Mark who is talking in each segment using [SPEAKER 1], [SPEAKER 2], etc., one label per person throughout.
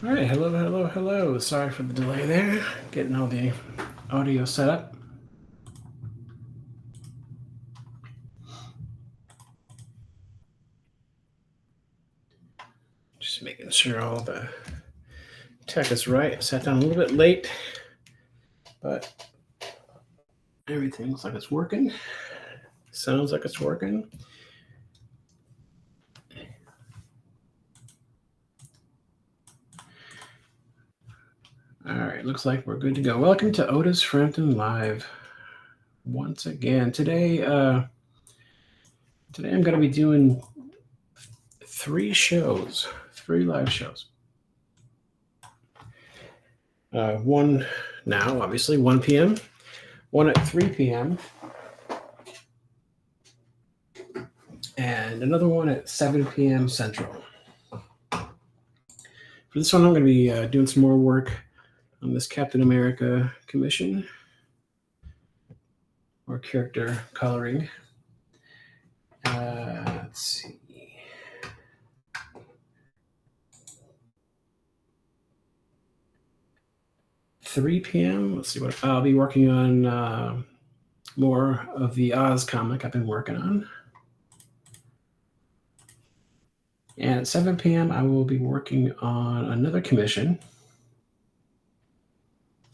[SPEAKER 1] All right, hello. Sorry for the delay there. Getting all the audio set up. Just making sure all the tech is right. I sat down a little bit late, but everything looks like it's working. Sounds like it's working. All right, looks like we're good to go. Welcome to Otis Frampton Live. Once again, today I'm going to be doing three live shows. One now, obviously, 1 p.m., one at 3 p.m., and another one at 7 p.m. Central. For this one, I'm going to be doing some more work on this Captain America commission or character coloring. Let's see. $3 p.m. Let's see what I'll be working on. More of the Oz comic I've been working on. And at 7 p.m., I will be working on another commission.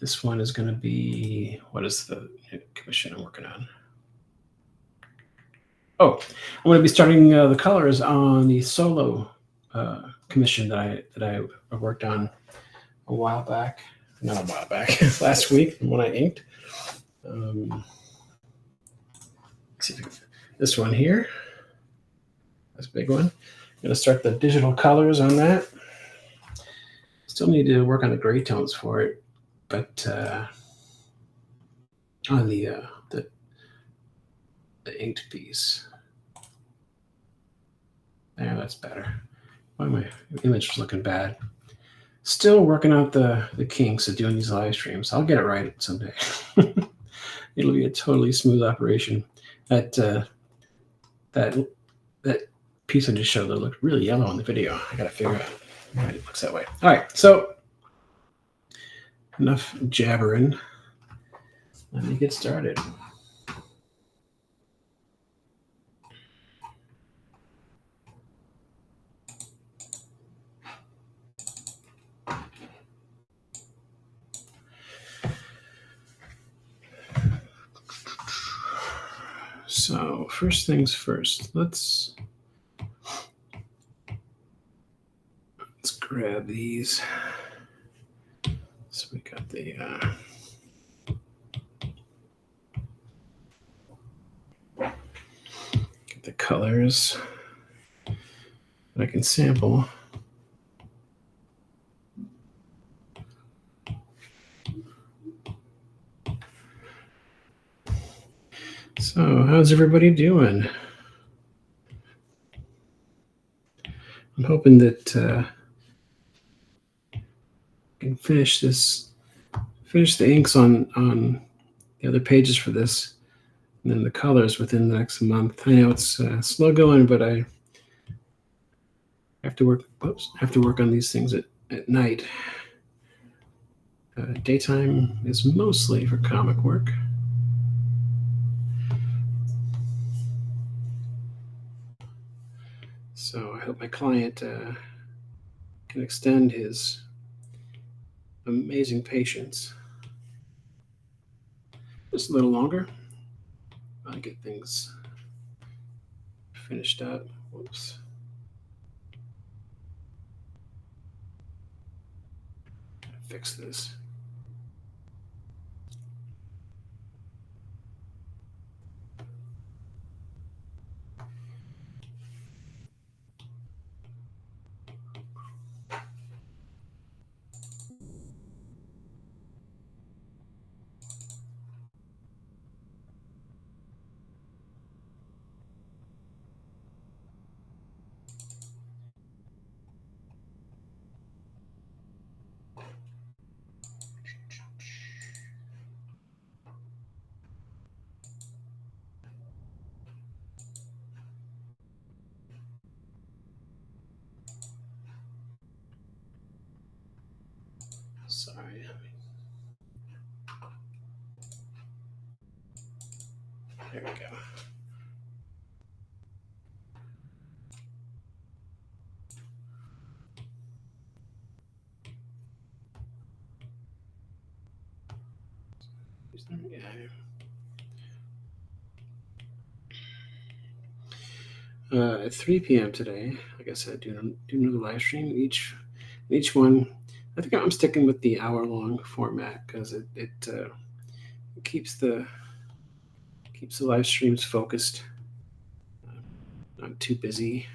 [SPEAKER 1] This one is going to be, what is the commission I'm working on? Oh, I'm going to be starting the colors on the solo commission that I worked on a while back. Not a while back, last week when I inked. Let's see if this one here. This big one. I'm going to start the digital colors on that. Still need to work on the gray tones for it, but on the inked piece. There, that's better. Why my image is looking bad. Still working out the kinks of doing these live streams. I'll get it right someday. It'll be a totally smooth operation. That piece I just showed that looked really yellow in the video. I gotta figure out why it looks that way. All right, so enough jabbering. Let me get started. So first things first, let's grab these. So we got the get the colors that I can sample. So how's everybody doing? I'm hoping that I can finish the inks on the other pages for this, and then the colors within the next month. I know it's slow going, but I have to work on these things at night. Daytime is mostly for comic work. So I hope my client can extend his amazing patience just a little longer. I'll get things finished up. Whoops. Fix this. There we go. At 3 p.m. today, like I said, do another live stream. Each one, I think I'm sticking with the hour-long format because it keeps the live streams focused, not too busy,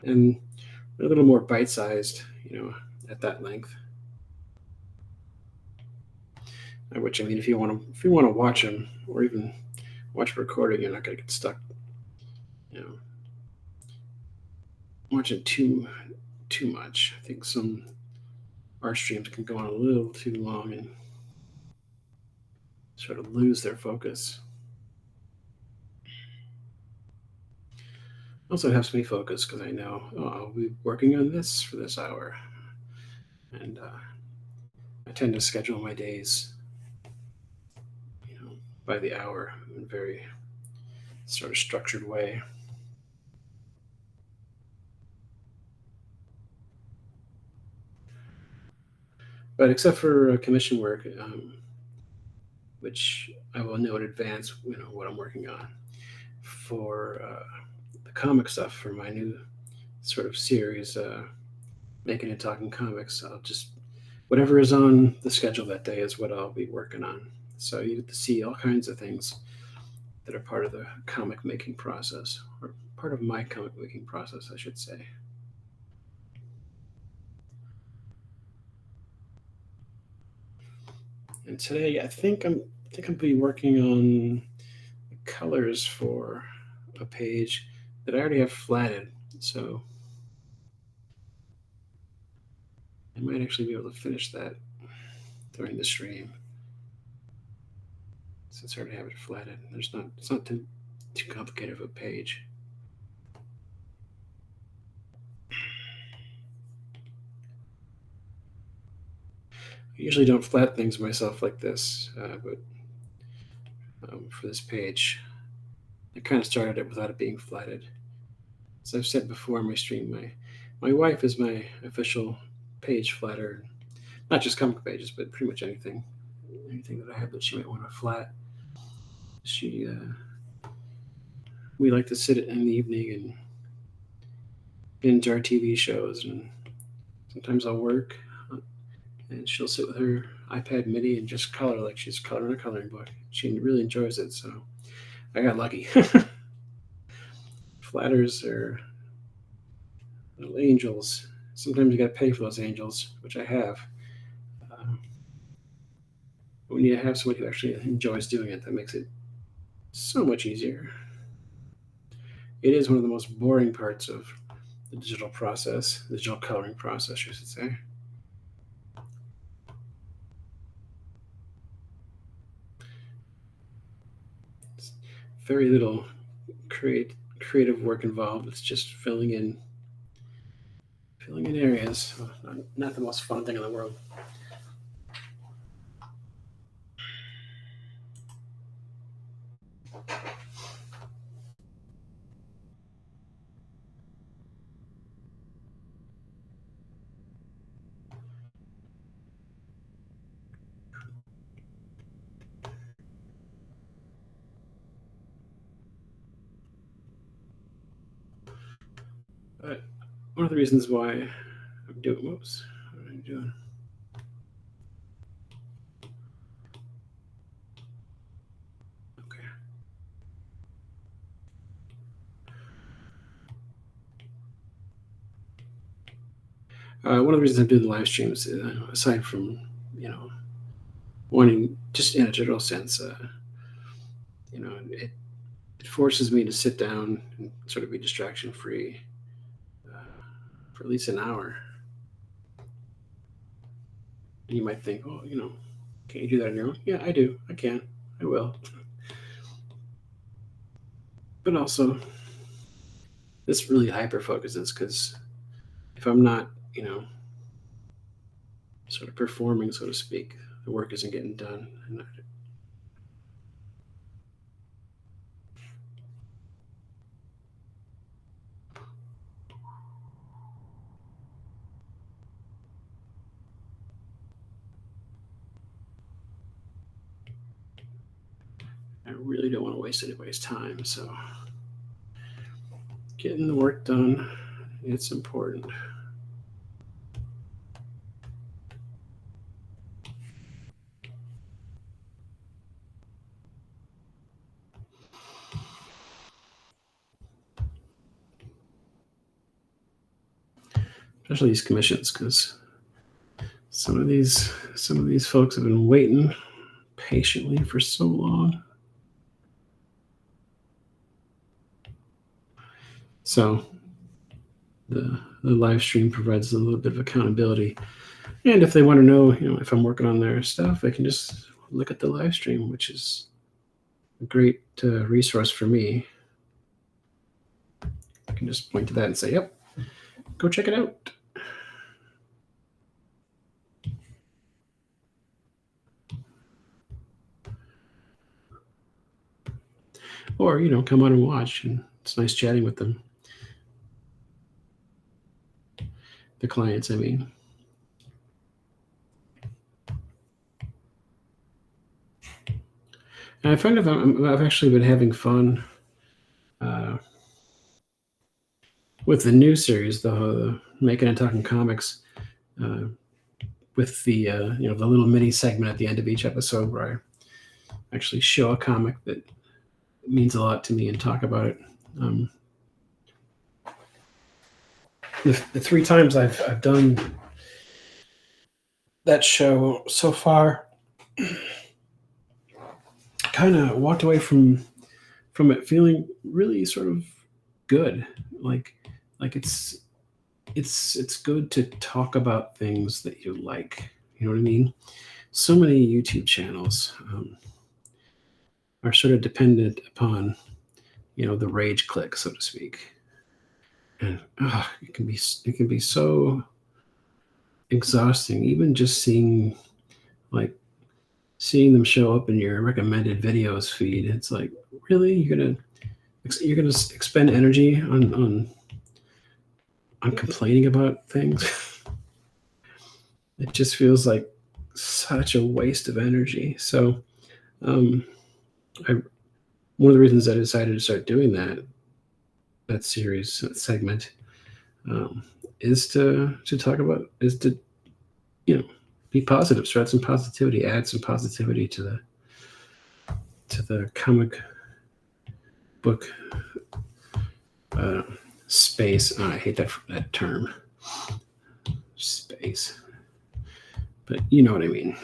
[SPEAKER 1] and a little more bite-sized, at that length. Which, I mean, if you want to watch them or even watch a recording, you're not going to get stuck, watching too much. I think some art streams can go on a little too long and sort of lose their focus. Also, it helps me focus because I know I'll be working on this for this hour, and I tend to schedule my days, by the hour in a very sort of structured way. But except for commission work, which I will know in advance, what I'm working on for the comic stuff for my new sort of series, Making and Talking Comics. I'll just whatever is on the schedule that day is what I'll be working on. So you get to see all kinds of things that are part of the comic making process, or part of my comic making process, I should say. And today, I think I'm be working on the colors for a page that I already have flatted. So I might actually be able to finish that during the stream, since I already have it flatted. It's not too complicated of a page. I usually don't flat things myself like this, but for this page, I kind of started it without it being flatted. As I've said before on my stream, my wife is my official page flatter, not just comic pages, but pretty much anything that I have that she might want to flat. We like to sit in the evening and binge our TV shows, and sometimes I'll work, and she'll sit with her iPad Mini and just color like she's coloring a coloring book. She really enjoys it, so I got lucky. Flatters are little angels. Sometimes you got to pay for those angels, which I have. When you have somebody who actually enjoys doing it, that makes it so much easier. It is one of the most boring parts of the digital coloring process, I should say. It's very little creative work involved. It's just filling in areas. Not the most fun thing in the world. But one of the reasons why I'm doing, whoops, what am I doing? Okay. One of the reasons I'm doing the live streams, aside from, wanting, just in a general sense, it forces me to sit down and sort of be distraction free for at least an hour. And you might think, oh, can't you do that on your own? Yeah, I do. I can. I will. But also, this really hyper focuses, because if I'm not, sort of performing, so to speak, the work isn't getting done. And I really don't want to waste anybody's time. So getting the work done, it's important. Especially these commissions, because some of these folks have been waiting patiently for so long. So the live stream provides a little bit of accountability. And if they want to know, if I'm working on their stuff, they can just look at the live stream, which is a great resource for me. I can just point to that and say, yep, go check it out. Or, come on and watch, and it's nice chatting with them. The clients, I mean. And I find I've actually been having fun with the new series, the Making and Talking Comics, with the the little mini segment at the end of each episode where I actually show a comic that means a lot to me and talk about it. The 3 times I've done that show so far, kind of walked away from it feeling really sort of good, like it's good to talk about things that you like. You know what I mean? So many YouTube channels are sort of dependent upon the rage click, so to speak, and it can be so exhausting, even just seeing them show up in your recommended videos feed. It's like, really, you're gonna expend energy on complaining about things? It just feels like such a waste of energy. So one of the reasons I decided to start doing that series, that segment, is to talk about, is to be positive, spread some positivity, add some positivity to the comic book space. I hate that term, space, but you know what I mean.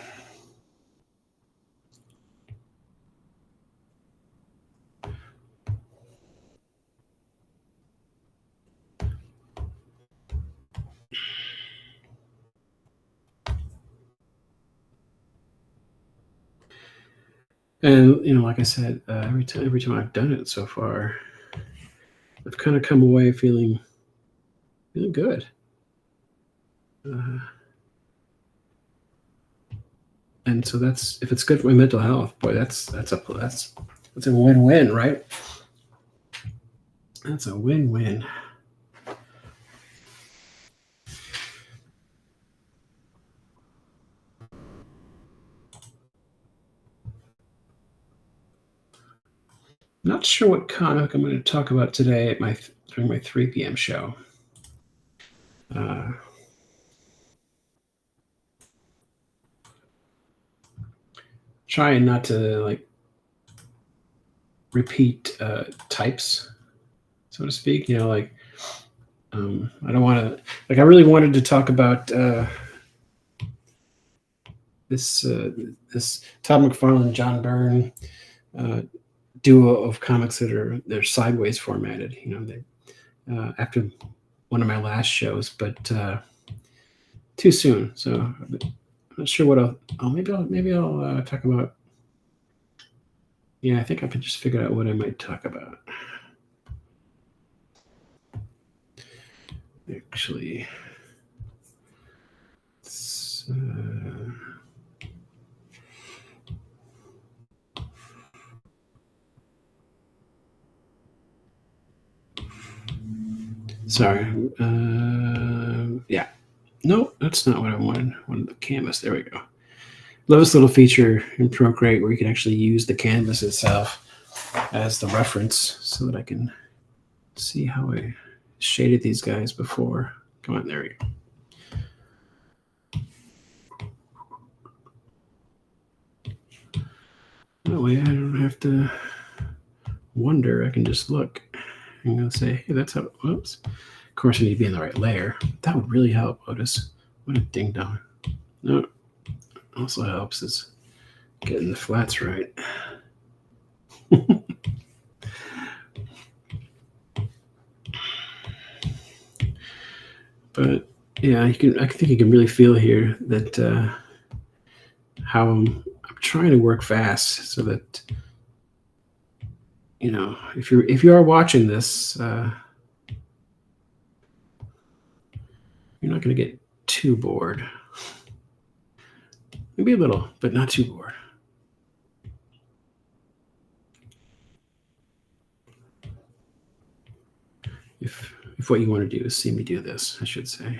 [SPEAKER 1] And like I said, every time I've done it so far, I've kind of come away feeling good. And so if it's good for my mental health, boy, that's a win-win, right? That's a win-win. Not sure what comic I'm going to talk about today during my 3 p.m. show. Trying not to repeat types, so to speak. I don't want to. I really wanted to talk about this Todd McFarlane, John Byrne duo of comics they're sideways formatted. After one of my last shows, but too soon. So I'm not sure what maybe I'll talk about. Yeah, I think I can just figure out what I might talk about. Actually, sorry. Yeah. No, that's not what I wanted. I wanted the canvas. There we go. love this little feature in Procreate where you can actually use the canvas itself as the reference so that I can see how I shaded these guys before. Come on, there we go. That way I don't have to wonder. I can just look. I'm going to say, hey, that's how, whoops. Of course, I need to be in the right layer. That would really help, Otis. What a ding dong. No, also helps is getting the flats right. But yeah, I think you can really feel here that how I'm trying to work fast so that, you know, if you are watching this, you're not going to get too bored. Maybe a little, but not too bored. If what you want to do is see me do this, I should say.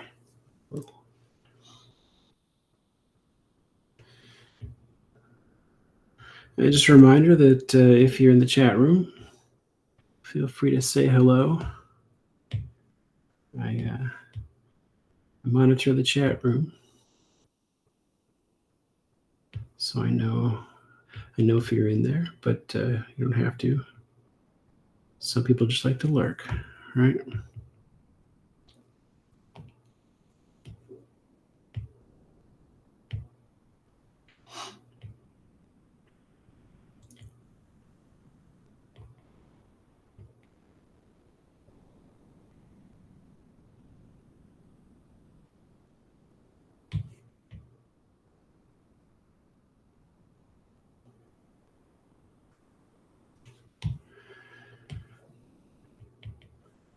[SPEAKER 1] And just a reminder that if you're in the chat room, feel free to say hello. I monitor the chat room, so I know if you're in there, but you don't have to. Some people just like to lurk, right?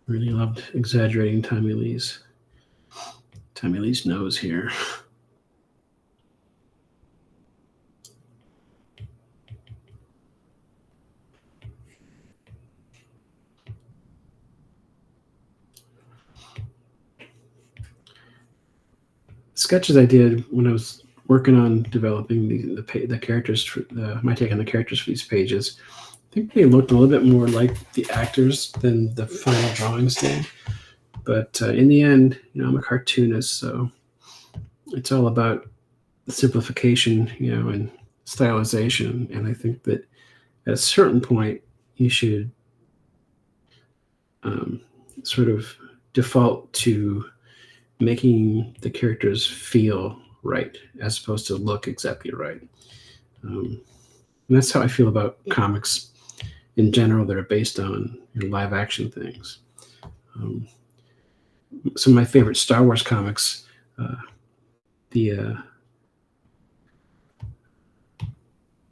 [SPEAKER 1] Really loved exaggerating Tommy Lee's nose here. Sketches I did when I was working on developing the characters, my take on the characters for these pages. I think they looked a little bit more like the actors than the final drawings did. But in the end, you know, I'm a cartoonist, so it's all about the simplification, you know, and stylization. And I think that at a certain point, you should sort of default to making the characters feel right as opposed to look exactly right. And that's how I feel about comics in general that are based on, you know, live action things. Some of my favorite Star Wars comics, the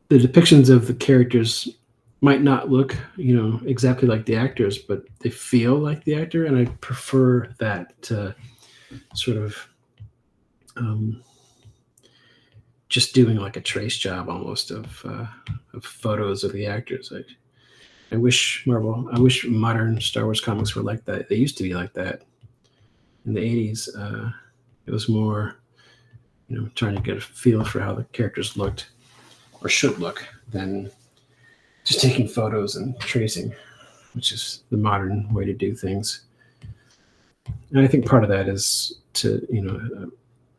[SPEAKER 1] depictions of the characters might not look, you know, exactly like the actors, but they feel like the actor, and I prefer that to sort of just doing like a trace job almost of photos of the actors. I wish modern Star Wars comics were like that. They used to be like that in the 80s. It was more, you know, trying to get a feel for how the characters looked or should look than just taking photos and tracing, which is the modern way to do things. And I think part of that is to, you know,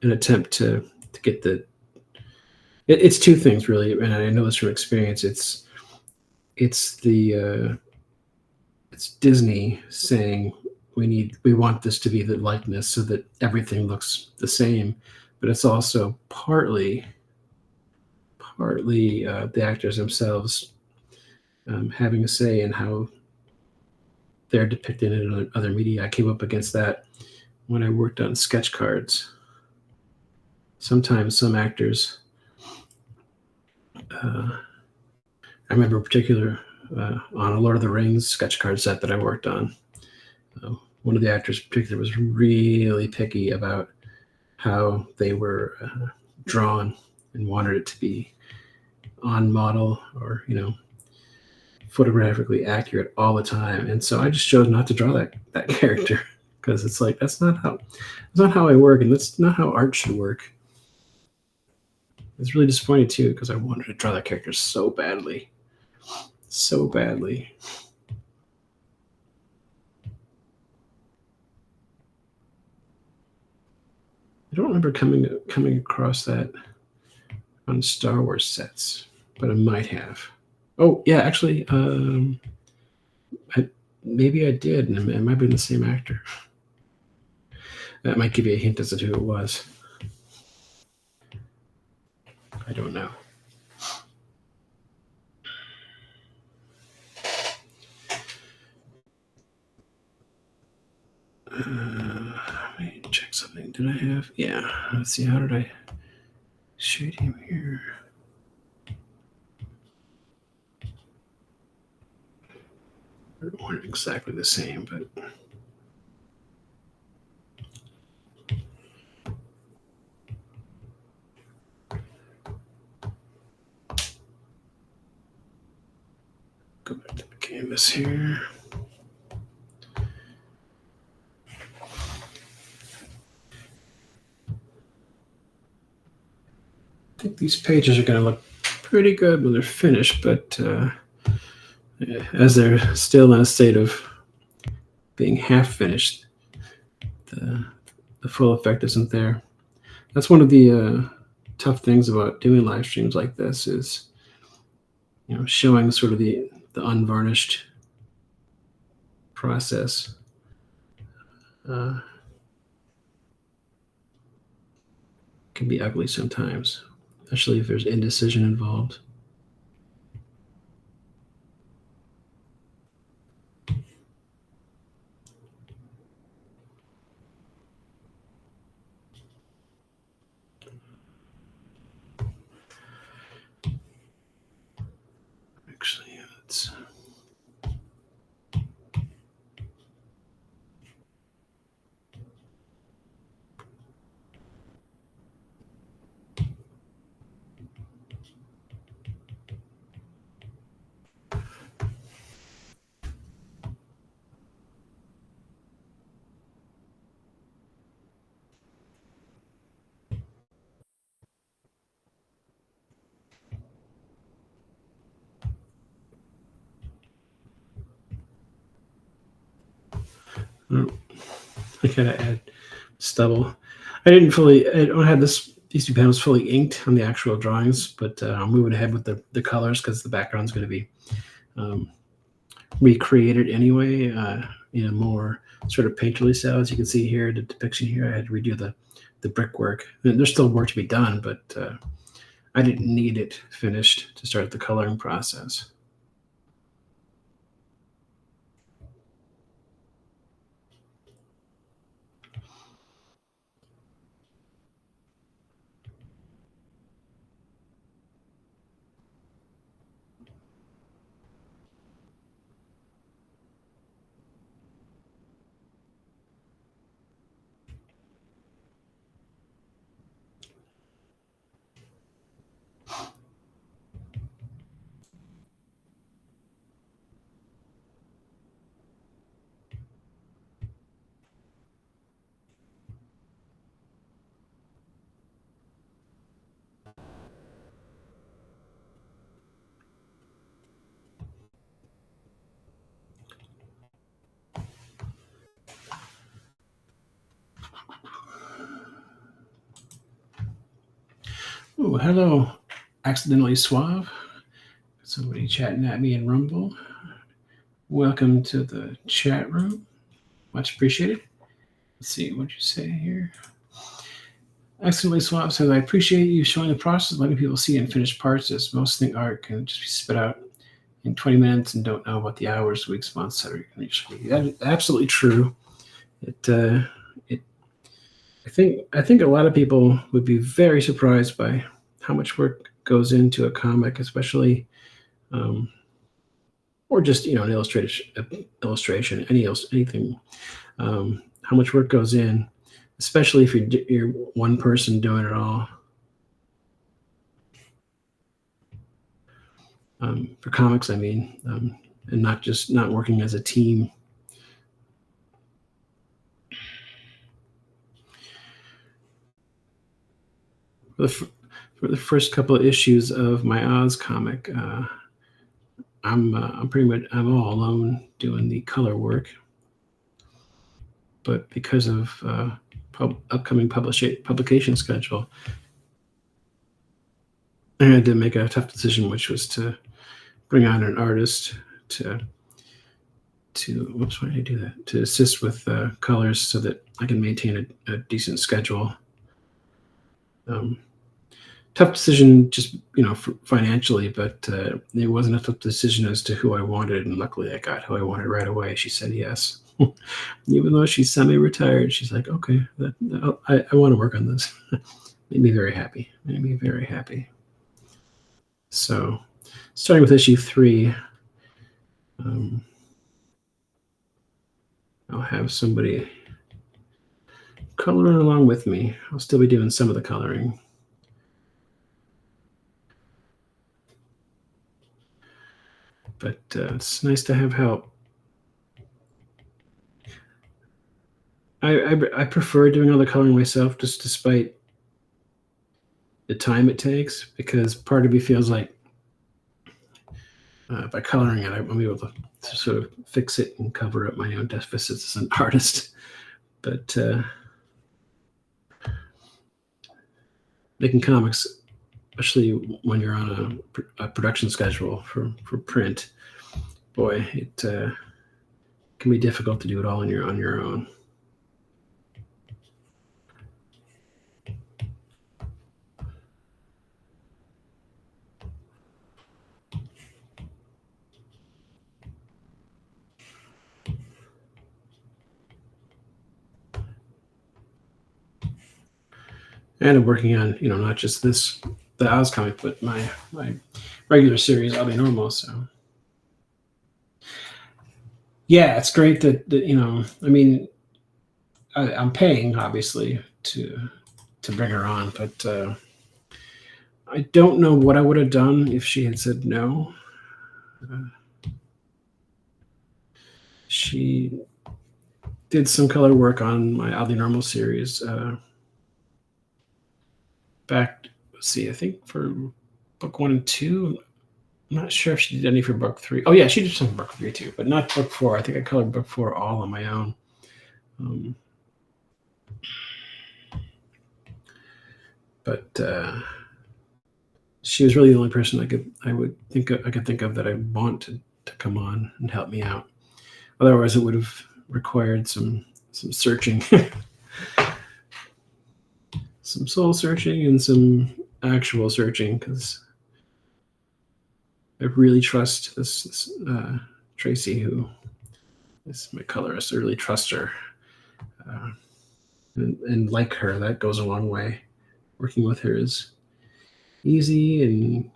[SPEAKER 1] an attempt to get it's two things really, and I know this from experience. It's Disney saying we want this to be the likeness so that everything looks the same, but it's also partly the actors themselves having a say in how they're depicted in other media. I came up against that when I worked on sketch cards. Sometimes some actors, I remember in particular on a Lord of the Rings sketch card set that I worked on, one of the actors in particular was really picky about how they were drawn and wanted it to be on model or, you know, photographically accurate all the time. And so I just chose not to draw that character because it's like, that's not how I work, and that's not how art should work. was really disappointed too because I wanted to draw that character so badly. So badly. I don't remember coming across that on Star Wars sets, but I might have. Oh yeah, actually, maybe I did, and it might have been the same actor. That might give you a hint as to who it was. I don't know. Let me check something. Did I have? Yeah. Let's see. How did I shade him here? They weren't exactly the same, but go back to the canvas here. I think these pages are going to look pretty good when they're finished, but as they're still in a state of being half finished, the full effect isn't there. That's one of the tough things about doing live streams like this is, showing sort of the unvarnished process. Can be ugly sometimes, especially if there's indecision involved. Actually, let's. Oh, I gotta add stubble. I don't have these two panels fully inked on the actual drawings, but I'm moving ahead with the colors because the background's going to be recreated anyway in a more sort of painterly style. As you can see here, the depiction here, I had to redo the brickwork. And there's still work to be done, but I didn't need it finished to start the coloring process. Oh, hello, accidentally suave. Somebody chatting at me in Rumble. Welcome to the chat room. Much appreciated. Let's see, what'd you say here? Accidentally Suave says, I appreciate you showing the process, letting people see and finished parts, as most think art can just be spit out in 20 minutes and don't know about the hours, weeks, months, etc. That is absolutely true. I think a lot of people would be very surprised by how much work goes into a comic, especially, or just an illustration, anything. How much work goes in, especially if you're one person doing it all. For comics, I mean, and not working as a team. For for the first couple of issues of my Oz comic. I'm all alone doing the color work, but because of upcoming publication schedule, I had to make a tough decision, which was to bring on an artist to whoops, why did I do that? To assist with colors so that I can maintain a decent schedule. Tough decision, just financially, but it wasn't a tough decision as to who I wanted, and luckily I got who I wanted right away. She said yes, even though she's semi-retired. She's like, okay, I want to work on this. Made me very happy. So, starting with issue 3, I'll have somebody coloring along with me. I'll still be doing some of the coloring. But it's nice to have help. I prefer doing all the coloring myself, just despite the time it takes, because part of me feels like by coloring it, I'm able to sort of fix it and cover up my own deficits as an artist. But making comics, especially when you're on a production schedule for print, boy, it can be difficult to do it all on your own. And I'm working on, not just the Oz comic, but my regular series, I'll Be Normal. So, yeah, it's great that I mean, I'm paying obviously to bring her on, but I don't know what I would have done if she had said no. She did some color work on my Oddly Normal series back, let's see, I think for book 1 and 2. I'm not sure if she did any for book 3. Oh yeah, she did some for book 3 too, but not book 4. I think I colored book 4 all on my own. But she was really the only person I could think of that I want to come on and help me out. Otherwise, it would have required some searching, some soul searching, and some actual searching, because I really trust this Tracy, who is my colorist. I really trust her, and like her, that goes a long way. Working with her is easy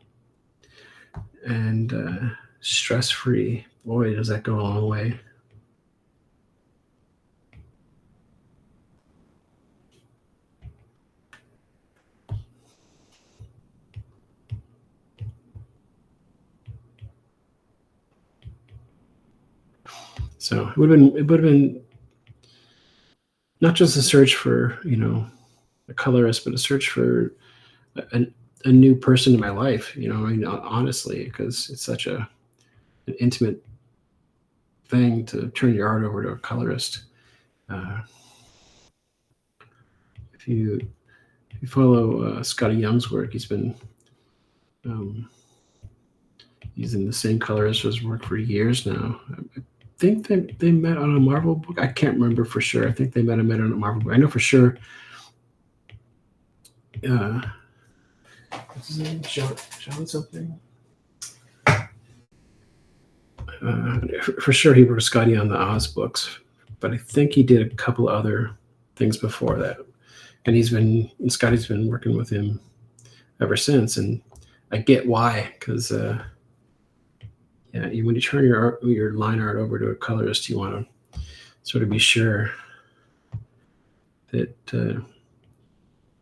[SPEAKER 1] and stress-free. Boy, does that go a long way. So it would have been not just a search for a colorist, but a search for a new person in my life. Honestly, because it's such an intimate thing to turn your art over to a colorist. If you follow Scotty Young's work, he's been using the same colorist for his work for years now. I think they met on a Marvel book. I can't remember for sure. I think they met on a Marvel book. I know for sure. What's his name? John something. For sure, he worked with Scotty on the Oz books, but I think he did a couple other things before that. And Scotty's been working with him ever since, and I get why, because when you turn your line art over to a colorist, you want to sort of be sure that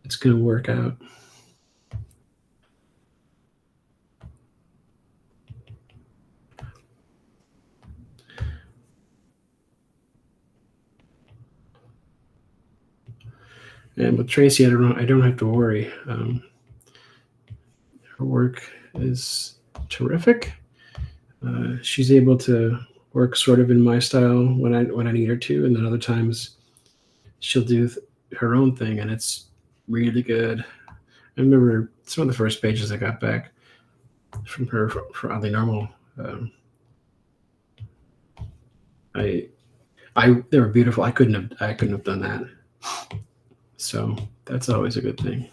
[SPEAKER 1] it's going to work out. And with Tracy, I don't have to worry. work is terrific. She's able to work sort of in my style when I need her to, and then other times she'll do her own thing, and it's really good. I remember some of the first pages I got back from her for Oddly Normal. They were beautiful. I couldn't have done that. So that's always a good thing.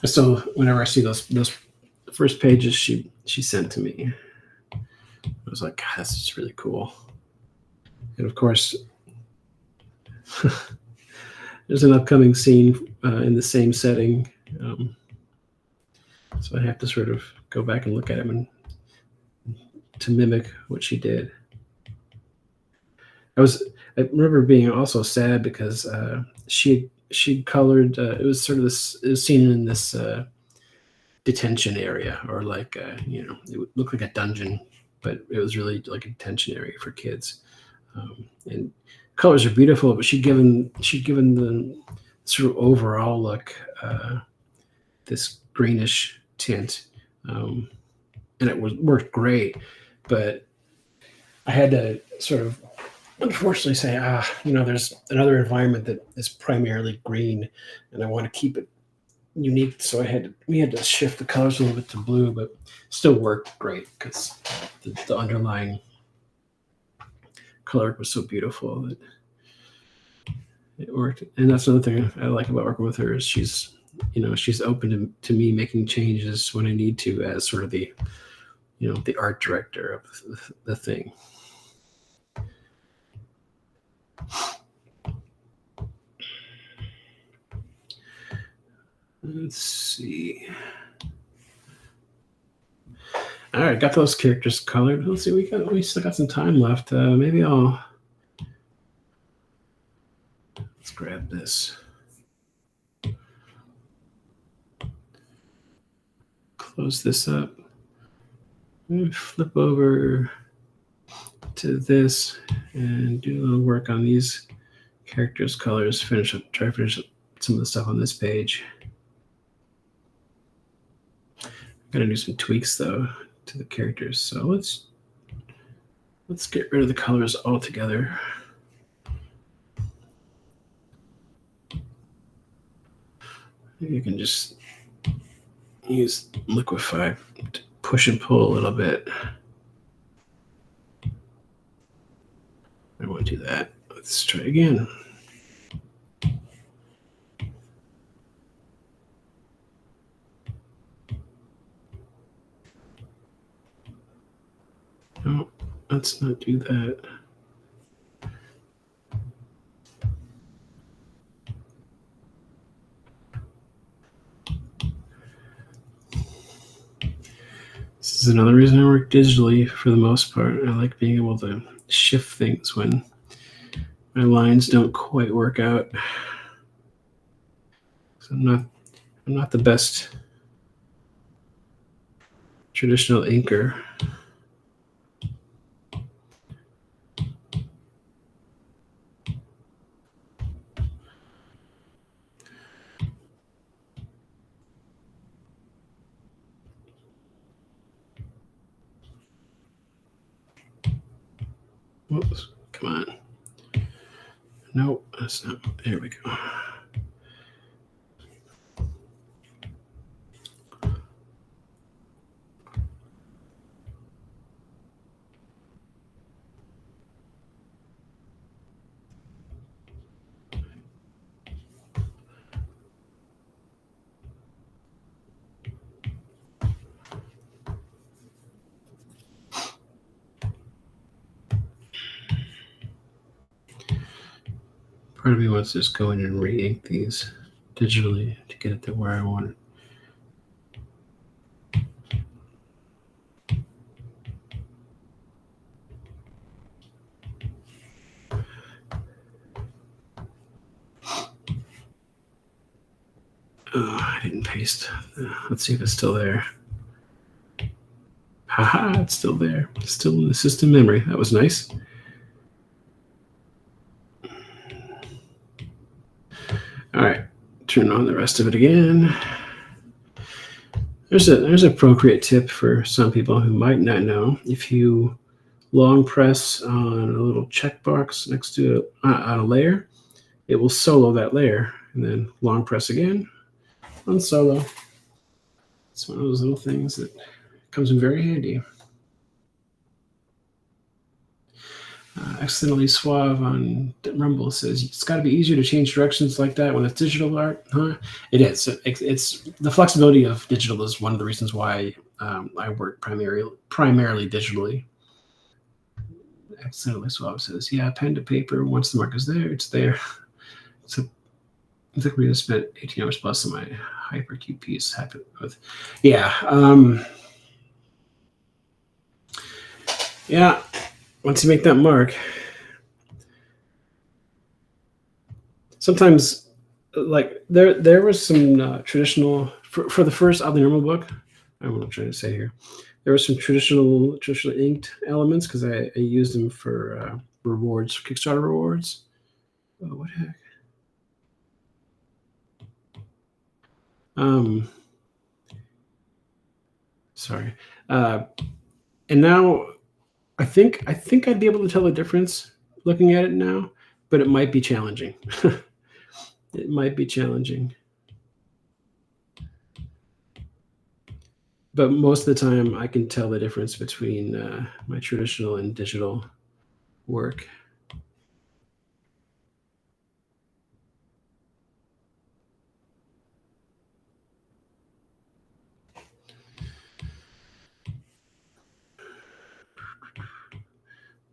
[SPEAKER 1] So whenever I see those first pages she sent to me, I was like, God, that's just really cool. And of course, there's an upcoming scene in the same setting, so I have to sort of go back and look at them and to mimic what she did. I remember being also sad because she colored. It was sort of this. It was seen in this detention area, or like it would look like a dungeon, but it was really like a detention area for kids. And colors are beautiful, but she'd given the sort of overall look this greenish tint, and it worked great. But I had to sort of unfortunately say, there's another environment that is primarily green, and I want to keep it unique. So we had to shift the colors a little bit to blue, but still worked great because the underlying color was so beautiful that it worked. And that's another thing I like about working with her is she's open to me making changes when I need to, as sort of the art director of the thing. Let's see. All right, got those characters colored. Let's see, we still got some time left. Maybe let's grab this. Close this up. Flip over to this and do a little work on these characters' colors. Try to finish up some of the stuff on this page. I'm gonna do some tweaks though to the characters. So let's get rid of the colors altogether. Maybe you can just use Liquify to push and pull a little bit. I want to do that. Let's try again. No, let's not do that. This is another reason I work digitally for the most part. I like being able to shift things when my lines don't quite work out. So I'm not the best traditional inker. Whoops, come on. Nope, that's not. There we go. Part of me wants to just go in and re-ink these digitally to get it to where I want it. Oh, I didn't paste. Let's see if it's still there. Haha, it's still there. Still in the system memory. That was nice. All right, turn on the rest of it again. There's a Procreate tip for some people who might not know. If you long press on a little checkbox next to on a layer, it will solo that layer, and then long press again, unsolo. It's one of those little things that comes in very handy. Accidentally Suave on Rumble says it's got to be easier to change directions like that when it's digital art, huh? It is. It's the flexibility of digital is one of the reasons why I work primarily digitally. Accidentally Suave says, yeah, pen to paper. Once the mark is there, it's there. So I think we just spent 18 hours plus on my hypercube piece. Happy with, yeah, yeah. Once you make that mark, sometimes, like there was some traditional for the first oddly normal book. I don't know what I'm trying to say here. There were some traditional inked elements because I used them for rewards, Kickstarter rewards. Oh, what heck? Sorry. And now I think I'd be able to tell the difference looking at it now, but it might be challenging. It might be challenging. But most of the time I can tell the difference between my traditional and digital work.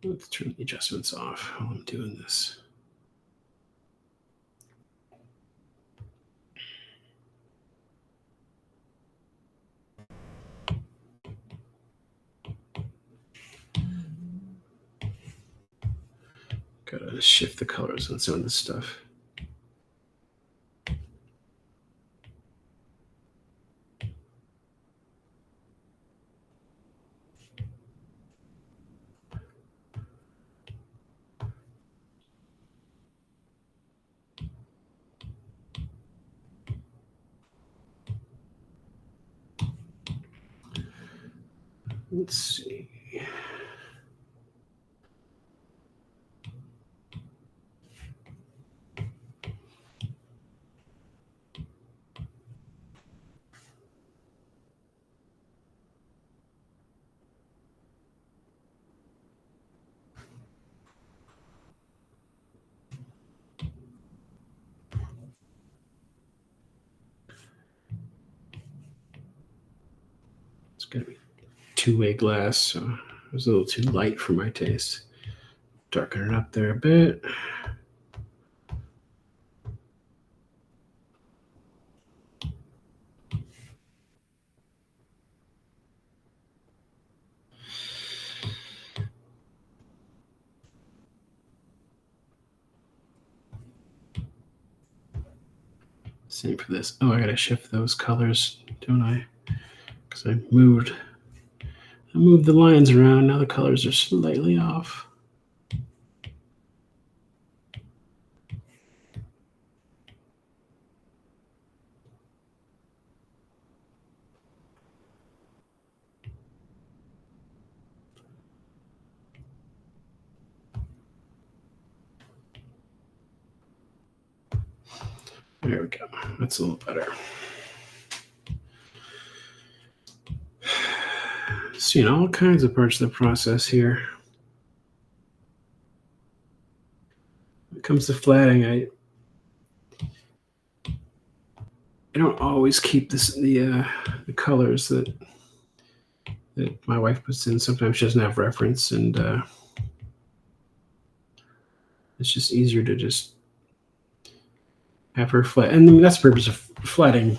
[SPEAKER 1] Let's turn the adjustments off while I'm doing this. Gotta shift the colors on some of this stuff. Let's see. It's gonna be two-way glass, so it was a little too light for my taste. Darken it up there a bit. Same for this. Oh, I gotta shift those colors, don't I? Because I moved the lines around. Now the colors are slightly off. There we go. That's a little better. Seeing all kinds of parts of the process here. When it comes to flatting, I don't always keep the colors that my wife puts in. Sometimes she doesn't have reference, and it's just easier to just have her flat. And I mean, that's the purpose of flatting.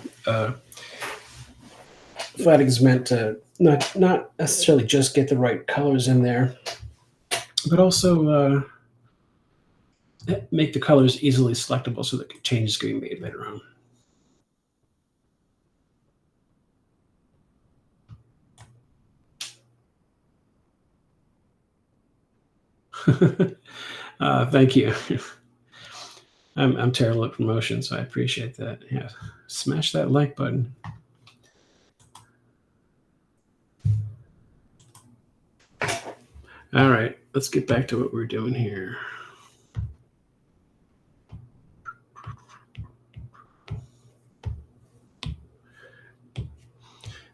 [SPEAKER 1] Flatting is meant to not necessarily just get the right colors in there, but also make the colors easily selectable so that changes can be made later on. Thank you. I'm terrible at promotion, so I appreciate that. Yeah, smash that like button. All right, let's get back to what we're doing here.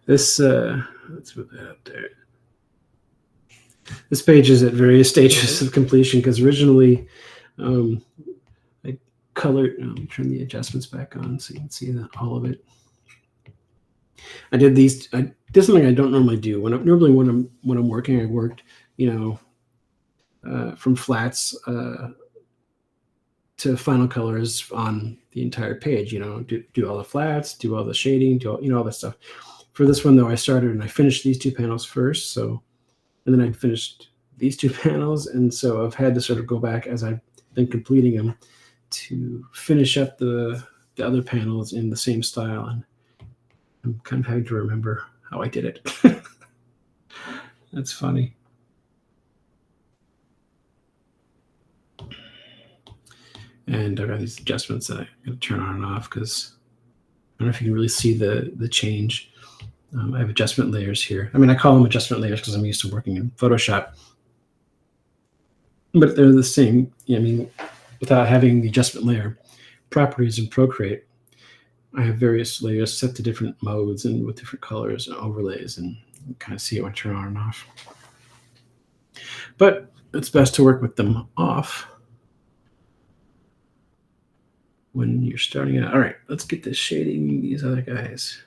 [SPEAKER 1] This let's put that up there. This page is at various stages of completion because originally I colored. Let me turn the adjustments back on so you can see that all of it. I did these. I did something I don't normally do. When I'm working, I worked, from flats to final colors on the entire page. Do all the flats, do all the shading, do all that stuff. For this one though, I started and I finished these two panels first. And then I finished these two panels, and so I've had to sort of go back as I've been completing them to finish up the other panels in the same style. And I'm kind of having to remember how I did it. That's funny. And I've got these adjustments that I'm going to turn on and off because I don't know if you can really see the change. I have adjustment layers here. I mean, I call them adjustment layers because I'm used to working in Photoshop. But they're the same. I mean, without having the adjustment layer properties in Procreate, I have various layers set to different modes and with different colors and overlays, and you kind of see it when I turn on and off. But it's best to work with them off when you're starting out. All right, let's get this shading these other guys.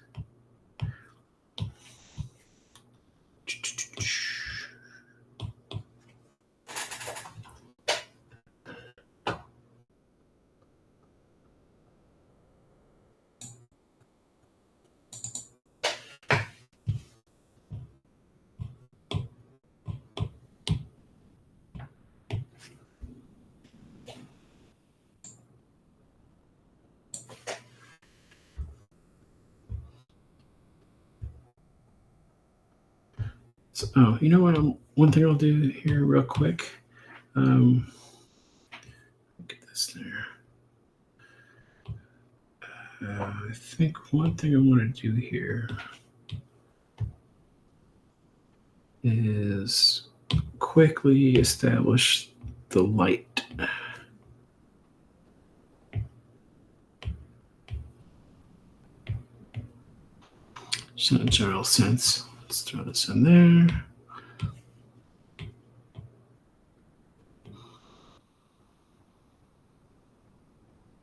[SPEAKER 1] So, you know what? One thing I'll do here real quick. Get this there. I think one thing I want to do here is quickly establish the light. Just in a general sense. Let's throw this in there.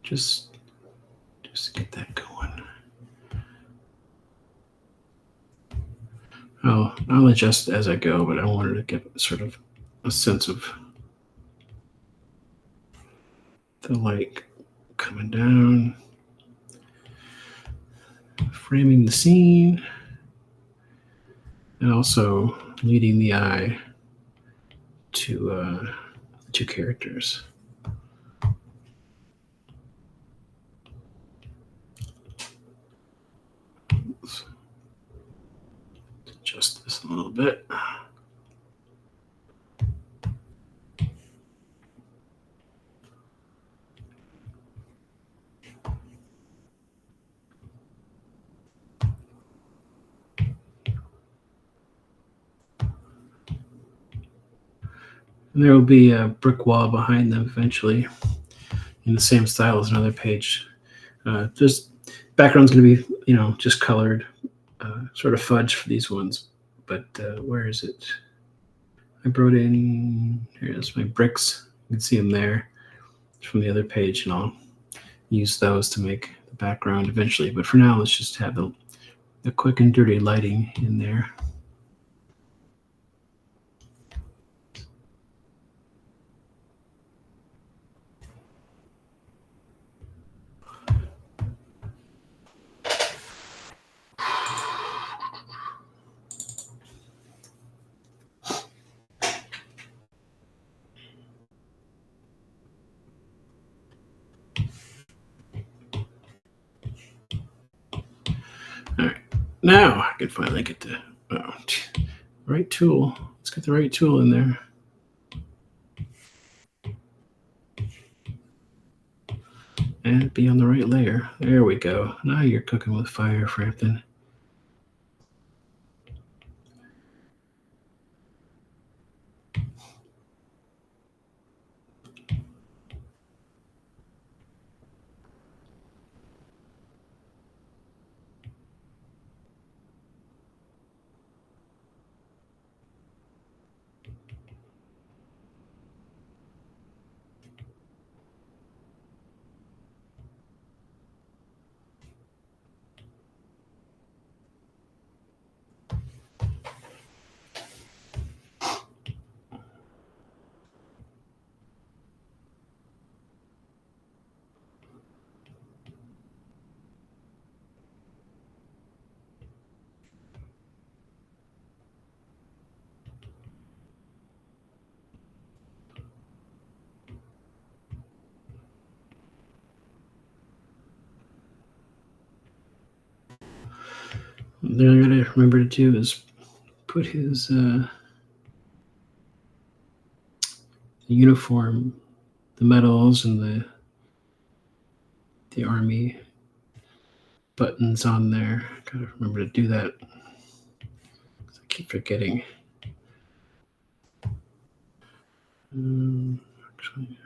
[SPEAKER 1] Just get that going. I'll adjust as I go, but I wanted to get sort of a sense of the light coming down, framing the scene, and also leading the eye to two characters. Let's adjust this a little bit. And there will be a brick wall behind them eventually in the same style as another page. Just background's going to be, just colored, sort of fudge for these ones. But where is it? I brought in, here's my bricks. You can see them there from the other page, and I'll use those to make the background eventually. But for now, let's just have the quick and dirty lighting in there. Now I can finally get the right tool. Let's get the right tool in there. man. Be on the right layer. There we go. Now you're cooking with fire, Frampton. The thing I gotta remember to do is put his uniform, the medals and the army buttons on there. Gotta remember to do that. I keep forgetting. Actually,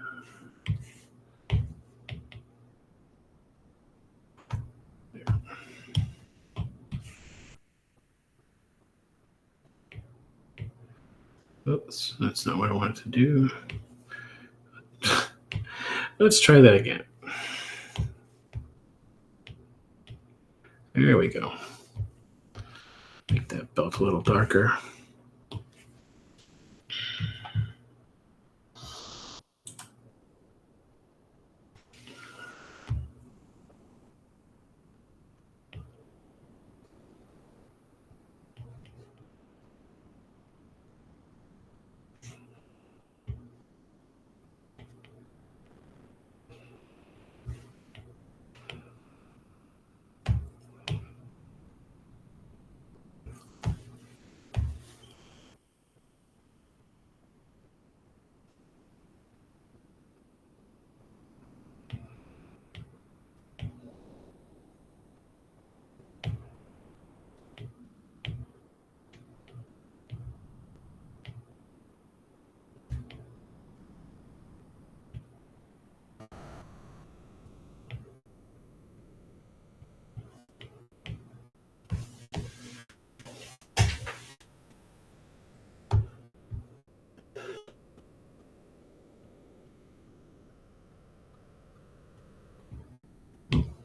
[SPEAKER 1] oops, that's not what I wanted to do. Let's try that again. There we go. Make that belt a little darker.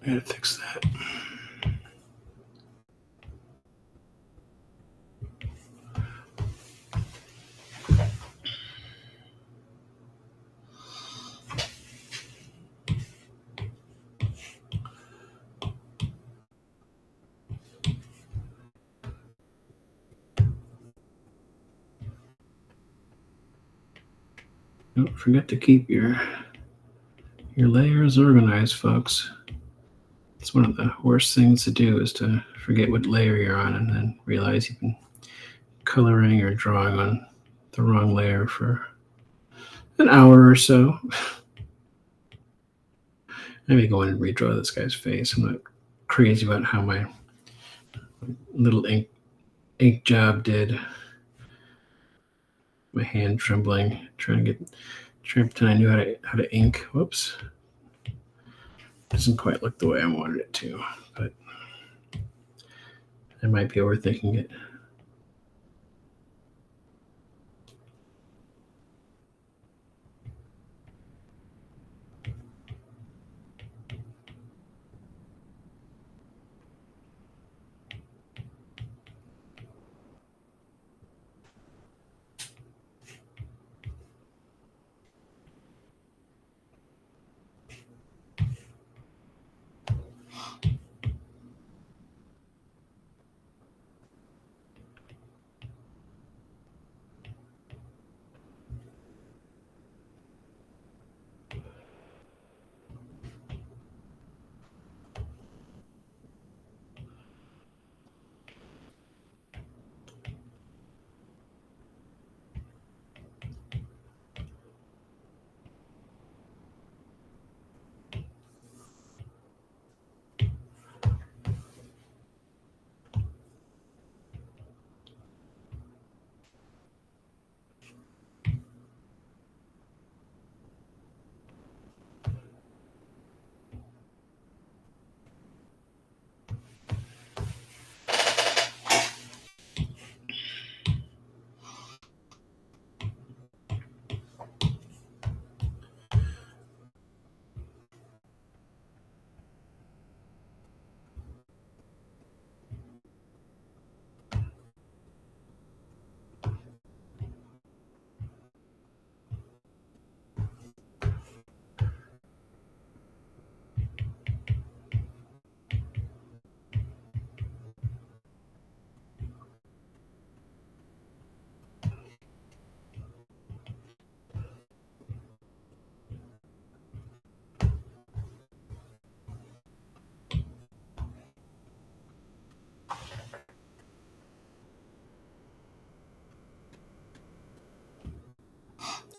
[SPEAKER 1] I gotta fix that. Don't forget to keep your layers organized, folks. It's one of the worst things to do is to forget what layer you're on and then realize you've been coloring or drawing on the wrong layer for an hour or so. I may go in and redraw this guy's face. I'm not crazy about how my little ink job did. My hand trembling, trying to pretend I knew how to ink. Whoops. Doesn't quite look the way I wanted it to, but I might be overthinking it.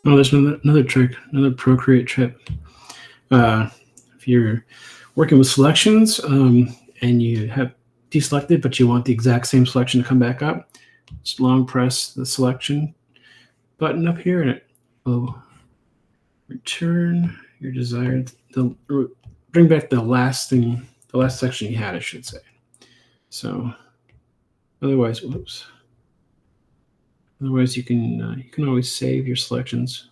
[SPEAKER 1] Oh, there's another trick, another Procreate tip. If you're working with selections and you have deselected, but you want the exact same selection to come back up, just long press the selection button up here and it will return your desired, bring back the last section you had, I should say. So otherwise, otherwise you can always save your selections.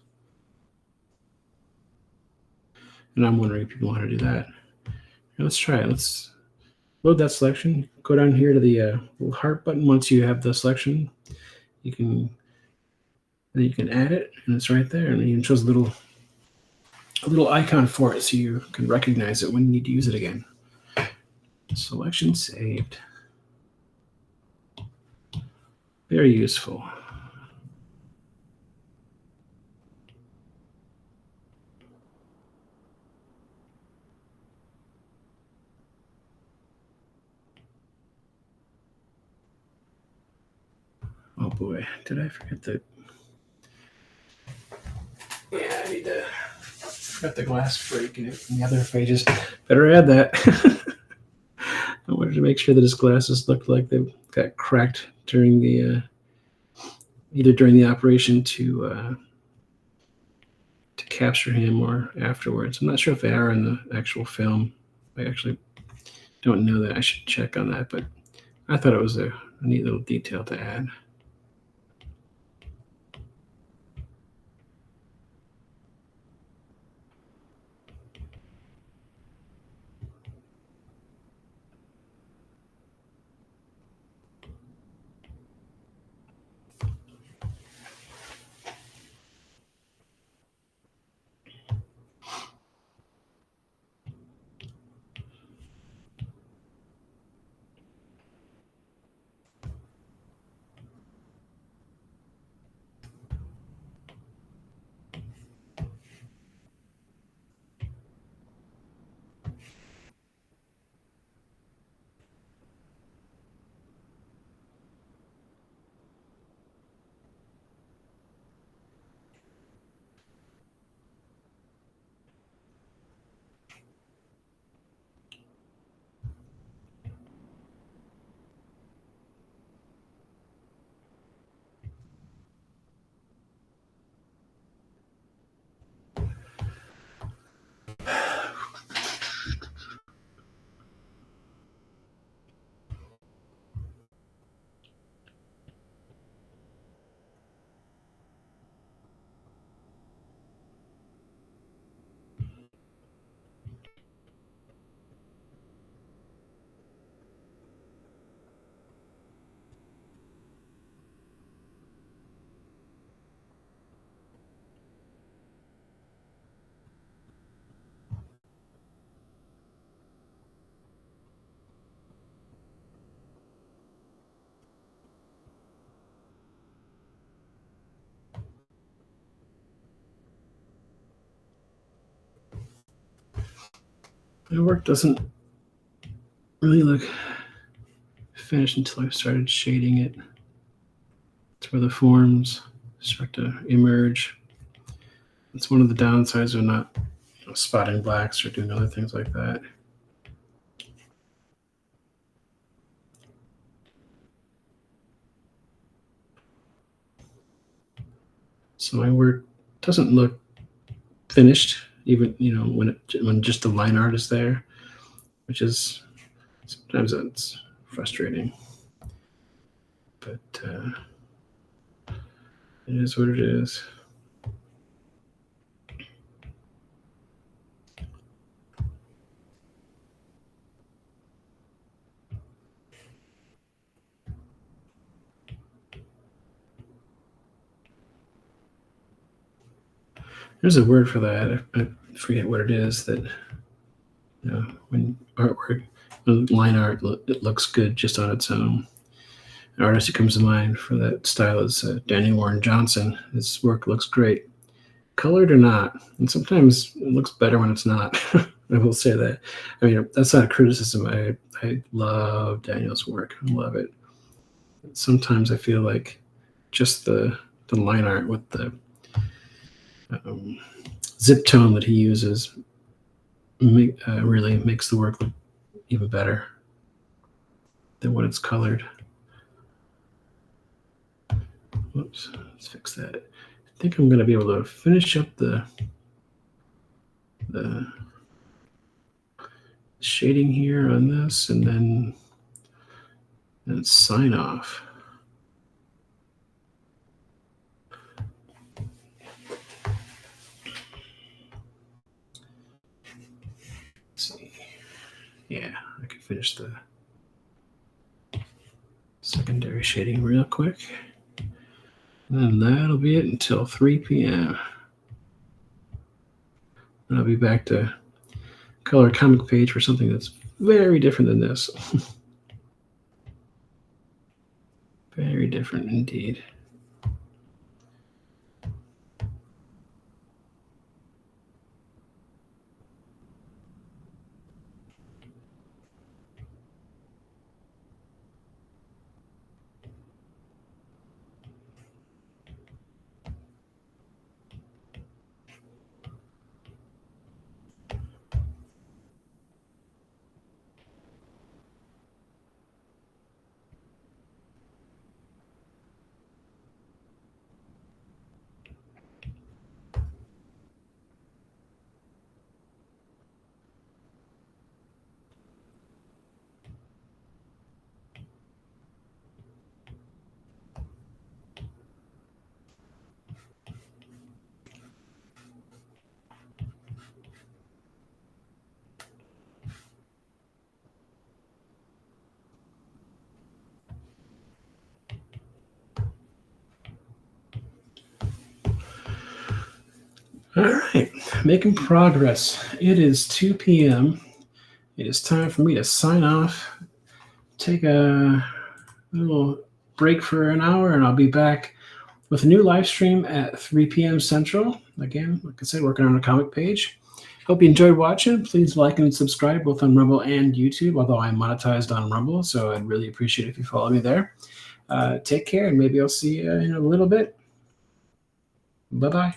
[SPEAKER 1] And I'm wondering if people want to do that. Now let's try it. Let's load that selection. Go down here to the little heart button. Once you have the selection, you can add it, and it's right there. And it even shows a little icon for it, so you can recognize it when you need to use it again. Selection saved. Very useful. Oh boy, did I forget the... Yeah, I need to... Got the glass break in the other pages. Better add that. I wanted to make sure that his glasses looked like they got cracked during the... either during the operation to capture him or afterwards. I'm not sure if they are in the actual film. I actually don't know that. I should check on that, but I thought it was a neat little detail to add. My work doesn't really look finished until I started shading it. It's where the forms start to emerge. It's one of the downsides of not spotting blacks or doing other things like that. So my work doesn't look finished, even when just the line art is there, which is sometimes it's frustrating. But it is what it is. There's a word for that. I forget what it is. That when artwork, when line art, it looks good just on its own. An artist who comes to mind for that style is Daniel Warren Johnson. His work looks great, colored or not, and sometimes it looks better when it's not. I will say that. I mean, that's not a criticism. I love Daniel's work. I love it. Sometimes I feel like just the line art with the zip tone that he uses really makes the work look even better than when it's colored. Whoops, let's fix that. I think I'm going to be able to finish up the shading here on this and then sign off. Let's see. Yeah, I can finish the secondary shading real quick. And that'll be it until 3 p.m. And I'll be back to color comic page for something that's very different than this. Very different indeed. All right, making progress. It is 2 p.m. It is time for me to sign off, take a little break for an hour, and I'll be back with a new live stream at 3 p.m. Central. Again, like I said, working on a comic page. Hope you enjoyed watching. Please like and subscribe both on Rumble and YouTube, although I'm monetized on Rumble, so I'd really appreciate it if you follow me there. Take care, and maybe I'll see you in a little bit. Bye-bye.